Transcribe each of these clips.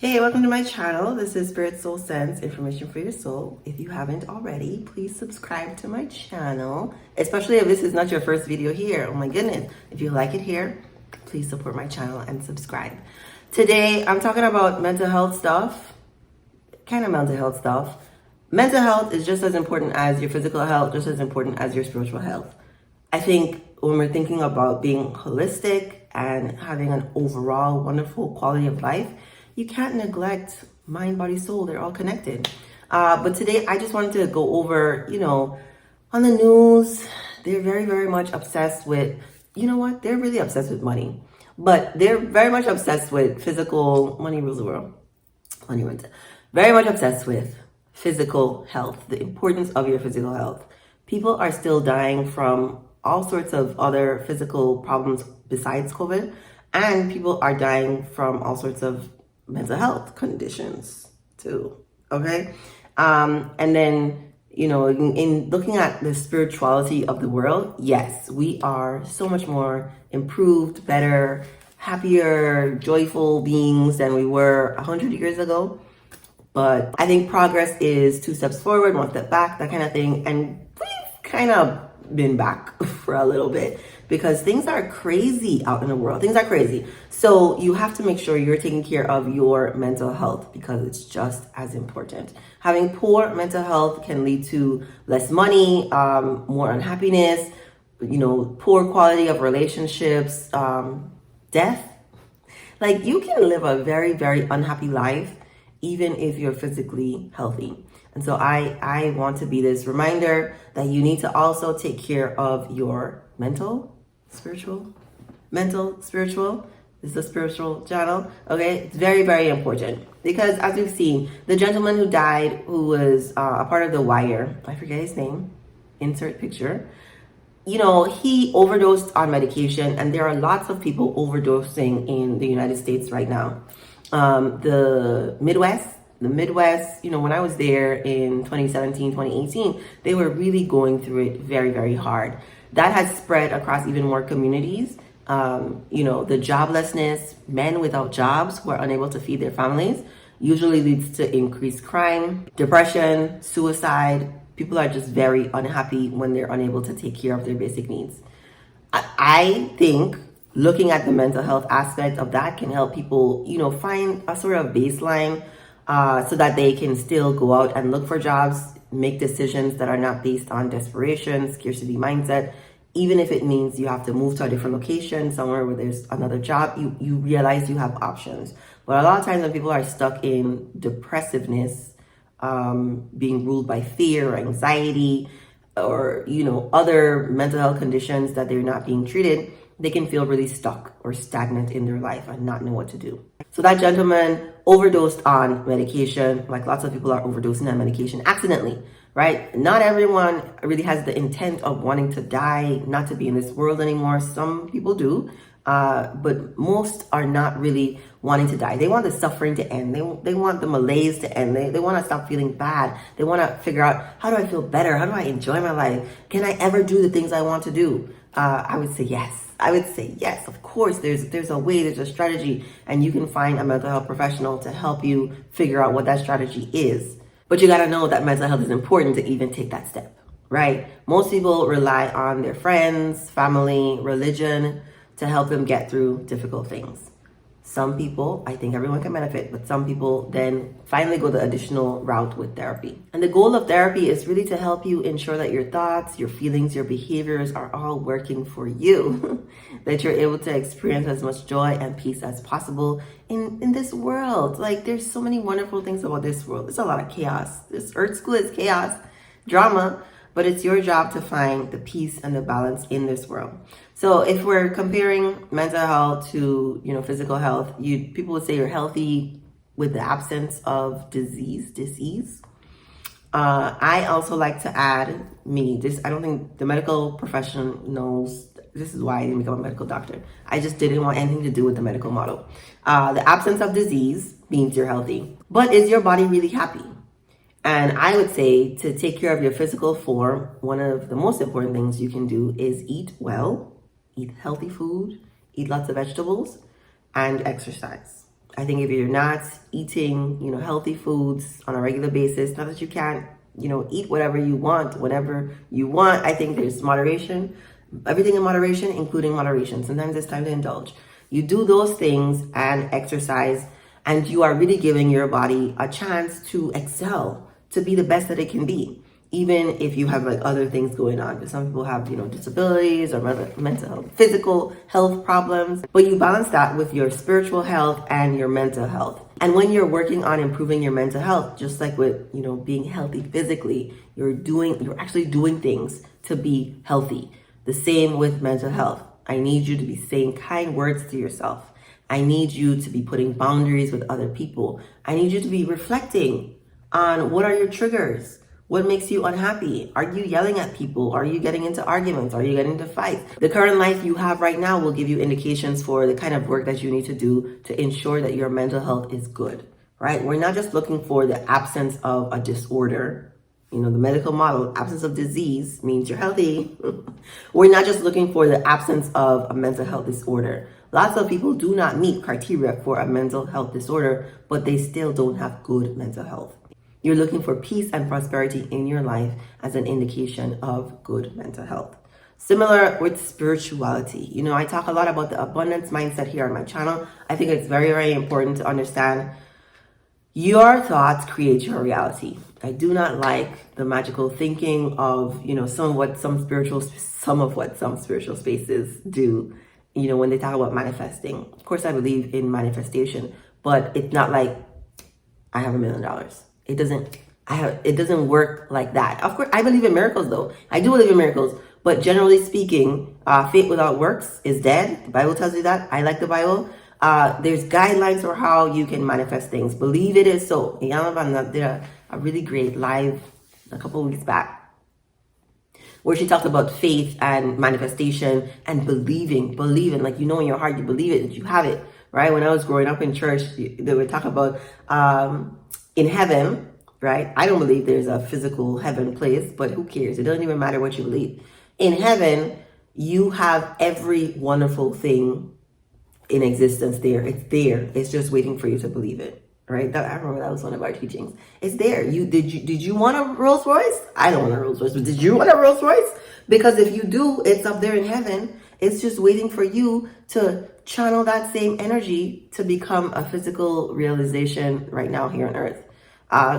Hey, welcome to my channel. This is Spirit Soul Sense, information for your soul. If you haven't already, please subscribe to my channel, especially if this is not your first video here. Oh my goodness. If you like it here, please support my channel and subscribe. Today, I'm talking about mental health stuff, kind of mental health stuff. Mental health is just as important as your physical health, just as important as your spiritual health. I think when we're thinking about being holistic and having an overall wonderful quality of life, you can't neglect mind, body, soul. They're all connected. But today I just wanted to go over, on the news, they're very, very much obsessed with, they're really obsessed with money. But they're very much obsessed with physical, money rules the world. Money rules it. Very much obsessed with physical health, the importance of your physical health. People are still dying from all sorts of other physical problems besides COVID, and people are dying from all sorts of mental health conditions too. Okay. And then, in looking at the spirituality of the world, yes, we are so much more improved, better, happier, joyful beings than we were 100 years ago. But I think progress is 2 steps forward, 1 step back, that kind of thing. And we've kind of been back for a little bit because things are crazy out in the world. Things are crazy. So you have to make sure you're taking care of your mental health because it's just as important. Having poor mental health can lead to less money, more unhappiness, poor quality of relationships, death. Like you can live a very, very unhappy life even if you're physically healthy. And so I want to be this reminder that you need to also take care of your spiritual. This is a spiritual channel. Okay, it's very, very important because as we've seen, the gentleman who died, who was a part of The Wire, I forget his name, insert picture. He overdosed on medication, and there are lots of people overdosing in the United States right now. The Midwest, when I was there in 2017, 2018, they were really going through it very, very hard. That has spread across even more communities. The joblessness, men without jobs who are unable to feed their families, usually leads to increased crime, depression, suicide. People are just very unhappy when they're unable to take care of their basic needs. I think looking at the mental health aspect of that can help people, find a sort of baseline so that they can still go out and look for jobs, make decisions that are not based on desperation, scarcity mindset. Even if it means you have to move to a different location, somewhere where there's another job, you realize you have options. But a lot of times when people are stuck in depressiveness, being ruled by fear or anxiety, or, other mental health conditions that they're not being treated, they can feel really stuck or stagnant in their life and not know what to do. So that gentleman overdosed on medication, like lots of people are overdosing on medication accidentally, right? Not everyone really has the intent of wanting to die, not to be in this world anymore. Some people do, but most are not really wanting to die. They want the suffering to end. They want the malaise to end. They want to stop feeling bad. They want to figure out, how do I feel better? How do I enjoy my life? Can I ever do the things I want to do? I would say yes. Of course, there's a way, there's a strategy, and you can find a mental health professional to help you figure out what that strategy is. But you got to know that mental health is important to even take that step, right? Most people rely on their friends, family, religion to help them get through difficult things. Some people, I think everyone can benefit, but some people then finally go the additional route with therapy. And the goal of therapy is really to help you ensure that your thoughts, your feelings, your behaviors are all working for you, that you're able to experience as much joy and peace as possible in this world. Like there's so many wonderful things about this world. There's a lot of chaos. This earth school is chaos, drama, but it's your job to find the peace and the balance in this world. So if we're comparing mental health to, physical health, people would say you're healthy with the absence of disease. I also like to add I don't think the medical profession knows. This is why I didn't become a medical doctor. I just didn't want anything to do with the medical model. The absence of disease means you're healthy. But is your body really happy? And I would say to take care of your physical form, one of the most important things you can do is eat well, eat healthy food, eat lots of vegetables, and exercise. I think if you're not eating, healthy foods on a regular basis, not that you can't, eat whatever you want, whenever you want. I think there's moderation, everything in moderation, including moderation. Sometimes it's time to indulge. You do those things and exercise, and you are really giving your body a chance to excel, to be the best that it can be, even if you have like other things going on. Because some people have, disabilities or mental health, physical health problems, but you balance that with your spiritual health and your mental health. And when you're working on improving your mental health, just like with, being healthy physically, you're actually doing things to be healthy. The same with mental health. I need you to be saying kind words to yourself. I need you to be putting boundaries with other people. I need you to be reflecting on what are your triggers? What makes you unhappy? Are you yelling at people? Are you getting into arguments? Are you getting into fights? The current life you have right now will give you indications for the kind of work that you need to do to ensure that your mental health is good, right? We're not just looking for the absence of a disorder. The medical model, absence of disease means you're healthy. We're not just looking for the absence of a mental health disorder. Lots of people do not meet criteria for a mental health disorder, but they still don't have good mental health. You're looking for peace and prosperity in your life as an indication of good mental health. Similar with spirituality. I talk a lot about the abundance mindset here on my channel. I think it's very, very important to understand your thoughts create your reality. I do not like the magical thinking of, some of what some spiritual spaces do, when they talk about manifesting. Of course, I believe in manifestation, but it's not like I have $1 million. It doesn't work like that. Of course, I believe in miracles though. I do believe in miracles, but generally speaking, faith without works is dead. The Bible tells you that. I like the Bible. There's guidelines for how you can manifest things. Believe it is so. Yana did a really great live a couple of weeks back where she talked about faith and manifestation and believing, like, in your heart, you believe it, that you have it, right? When I was growing up in church, they would talk about, in heaven, right? I don't believe there's a physical heaven place, but who cares? It doesn't even matter what you believe. In heaven, you have every wonderful thing in existence there. It's there. It's just waiting for you to believe it, right? I remember that was one of our teachings. It's there. Did you want a Rolls Royce? I don't want a Rolls Royce, but did you want a Rolls Royce? Because if you do, it's up there in heaven. It's just waiting for you to channel that same energy to become a physical realization right now here on earth.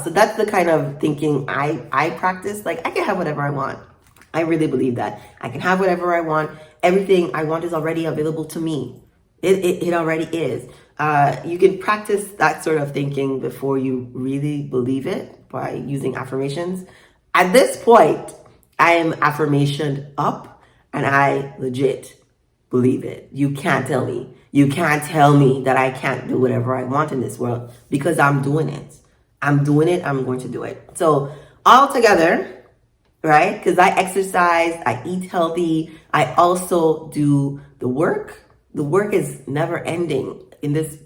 So that's the kind of thinking I practice. Like, I can have whatever I want. I really believe that. I can have whatever I want. Everything I want is already available to me. It already is. You can practice that sort of thinking before you really believe it by using affirmations. At this point, I am affirmation up and I legit believe it. You can't tell me. You can't tell me that I can't do whatever I want in this world because I'm doing it. I'm doing it. I'm going to do it. So all together, right? Because I exercise, I eat healthy. I also do the work. The work is never ending. In this,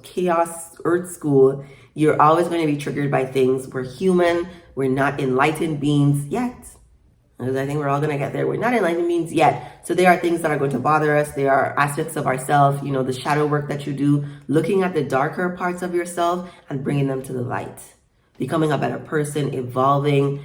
chaos earth school, you're always going to be triggered by things. We're human. We're not enlightened beings yet. Because I think we're all going to get there. We're not enlightened beings yet. So there are things that are going to bother us. There are aspects of ourselves, the shadow work that you do, looking at the darker parts of yourself and bringing them to the light. Becoming a better person, evolving,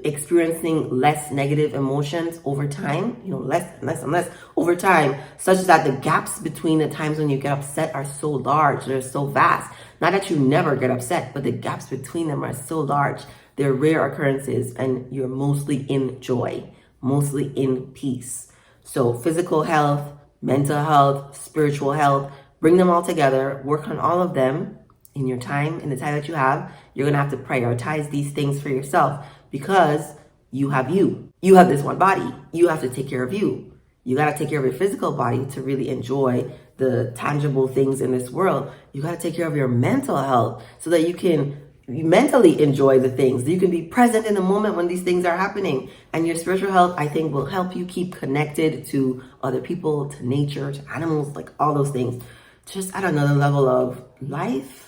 experiencing less negative emotions over time, less and less over time, such that the gaps between the times when you get upset are so large, they're so vast. Not that you never get upset, but the gaps between them are so large. They're rare occurrences and you're mostly in joy, mostly in peace. So physical health, mental health, spiritual health, bring them all together, work on all of them. In your time, in the time that you have, you're going to have to prioritize these things for yourself because you have you. You have this one body. You have to take care of you. You got to take care of your physical body to really enjoy the tangible things in this world. You got to take care of your mental health so that you can mentally enjoy the things. You can be present in the moment when these things are happening. And your spiritual health, I think, will help you keep connected to other people, to nature, to animals, like all those things. Just at another level of life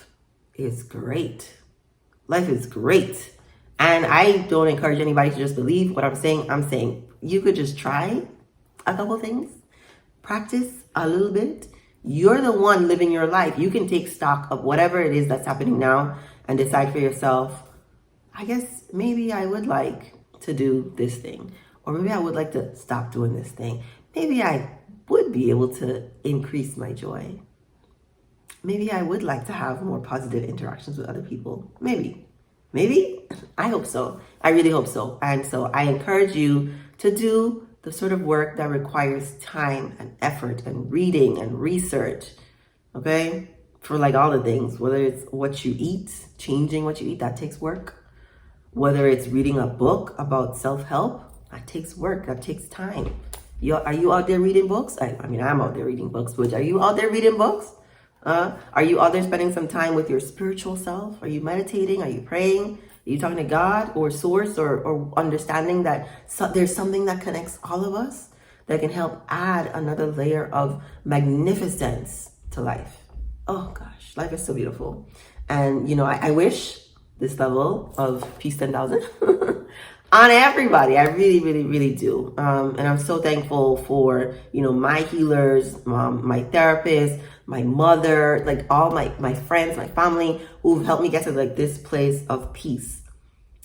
is great. Life is great. And I don't encourage anybody to just believe what I'm saying. I'm saying you could just try a couple things, practice a little bit, You're the one living your life. You can take stock of whatever it is that's happening now and decide for yourself, I guess maybe I would like to do this thing, or maybe I would like to stop doing this thing. Maybe I would be able to increase my joy. Maybe I would like to have more positive interactions with other people. Maybe. I hope so. I really hope so. And so I encourage you to do the sort of work that requires time and effort and reading and research, okay? For like all the things, whether it's what you eat, changing what you eat, that takes work. Whether it's reading a book about self-help, that takes work, that takes time. Are you out there reading books? I mean, I'm out there reading books, but are you out there reading books? Are you out there spending some time with your spiritual self? Are you meditating? Are you praying? Are you talking to God or source or understanding that there's something that connects all of us that can help add another layer of magnificence to life? Oh gosh, life is so beautiful. And I wish this level of peace 10,000 on everybody. I really, really, really do. And I'm so thankful for, my healers, my therapist, my mother, like all my friends, my family who've helped me get to like this place of peace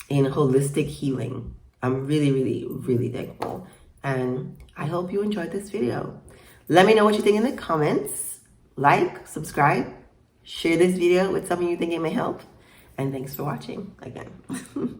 in holistic healing. I'm really, really, really thankful. And I hope you enjoyed this video. Let me know what you think in the comments. Like, subscribe, share this video with someone you think it may help. And thanks for watching again.